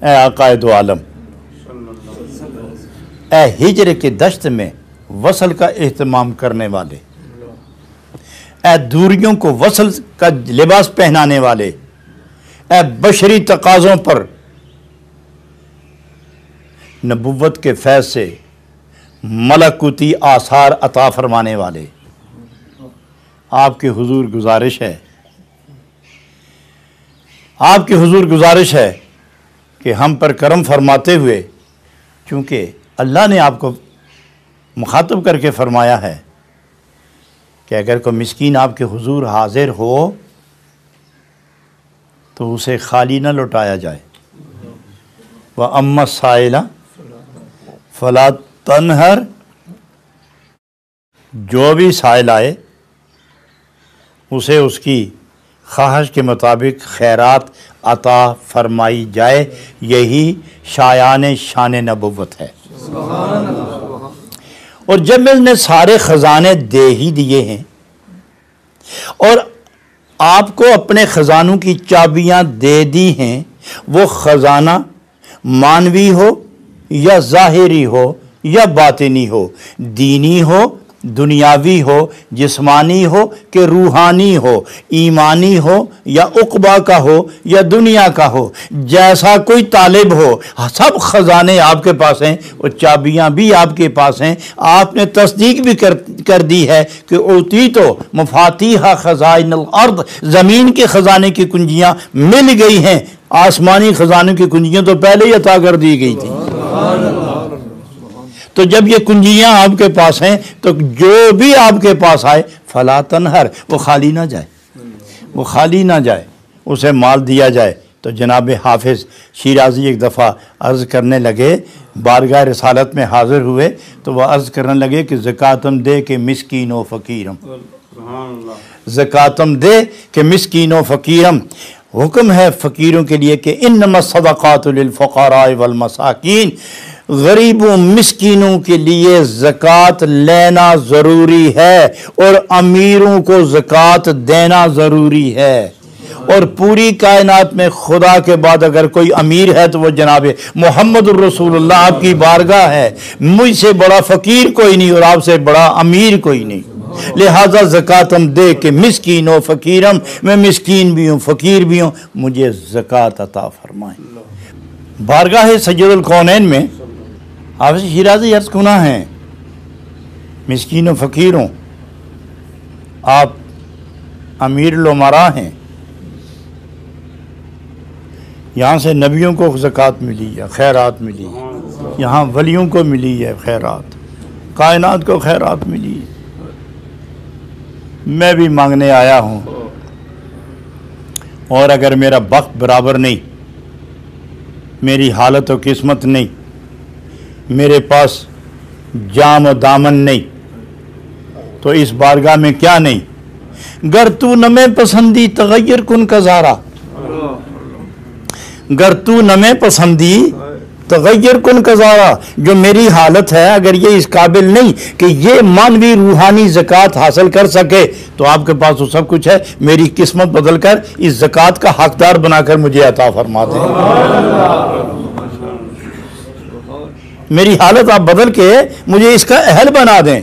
ए आकाए दो आलम, ए हिजर के दश्त में वसल का एहतमाम करने वाले, ए दूरियों को वसल का लिबास पहनाने वाले, ए बशरी तकाज़ों पर नबुव्वत के फैज़ से मलकुती आसार अता फरमाने वाले, आपके हुजूर गुजारिश है, आपके हुजूर गुजारिश है कि हम पर करम फरमाते हुए, चूँकि अल्लाह ने आपको मुखातब करके फरमाया है कि अगर कोई मिस्कीन आपके हुजूर हाजिर हो तो उसे खाली न लौटाया जाए। व अम्मा साइला फला तनहर, जो भी साइल आए उसे उसकी ख्वाहिश के मुताबिक खैरात अता फरमाई जाए। यही शायान शान नबुव्वत है। और जब मैंने सारे ख़जाने दे ही दिए हैं और आपको अपने ख़जानों की चाबियां दे दी हैं, वो ख़जाना मानवी हो या ज़ाहिरी हो या बातिनी हो, दीनी हो, दुनियावी हो, जिस्मानी हो कि रूहानी हो, ईमानी हो या उक़बा का हो या दुनिया का हो, जैसा कोई तालिब हो, सब ख़जाने आपके पास हैं और चाबियां भी आपके पास हैं। आपने तस्दीक भी कर दी है कि उती तो मफातीहा ख़ज़ाइनुल अर्द, ज़मीन के ख़जाने की कुंजियाँ मिल गई हैं, आसमानी ख़जानों की कुंजियाँ तो पहले ही अता कर दी गई थी। तो जब ये कुंजियाँ आपके पास हैं तो जो भी आपके पास आए फला तनहर, वो खाली ना जाए, वो खाली ना जाए, उसे माल दिया जाए। तो जनाब हाफिज़ शिराज़ी एक दफ़ा अर्ज़ करने लगे, बारगाह रिसालत में हाज़िर हुए तो वह अर्ज़ करने लगे कि ज़कातम दे के मिस्कीन व फ़कीरम, ज़कातम दे के मिस्कीन व फ़कीरम। हुक्म है फ़कीरों के लिए कि इन्नमा सदक़ातु लिल फ़ुक़ारा वल मसाकीन, गरीबों मिस्कीनों के लिए ज़कात लेना ज़रूरी है और अमीरों को ज़कात देना ज़रूरी है। और पूरी कायनात में खुदा के बाद अगर कोई अमीर है तो वो जनाब मोहम्मद रसूलुल्लाह आपकी बारगाह है। मुझसे बड़ा फ़कीर कोई नहीं और आपसे बड़ा अमीर कोई नहीं। लिहाजा ज़कातम दे के मिस्कीन व फ़कीरम, मैं मिस्कीन भी हूँ फ़कीर भी हूँ, मुझे ज़कात अता फरमाएं। बारगाह सय्यदुल कौनैन में हाफ़िज़ शिराज़ी अर्ज़ गुना है, मिस्कीन व फ़कीरों, आप अमीर उलमा हैं, यहाँ से नबियों को ज़कात मिली है, खैरात मिली है, यहाँ वलियों को मिली है खैरात, कायनात को खैरात मिली है। मैं भी मांगने आया हूँ और अगर मेरा वक्त बराबर नहीं, मेरी हालत और किस्मत नहीं, मेरे पास जाम और दामन नहीं, तो इस बारगाह में क्या नहीं। गर तू नमे पसंदी तगैर कुन कज़ारा, गर तू नमे पसंदी तगैर कुन कज़ारा, जो मेरी हालत है अगर ये इस काबिल नहीं कि ये मानवी रूहानी ज़कात हासिल कर सके, तो आपके पास तो सब कुछ है, मेरी किस्मत बदल कर इस ज़कात का हकदार बनाकर मुझे अता फरमा दें। मेरी हालत आप बदल के मुझे इसका अहल बना दें।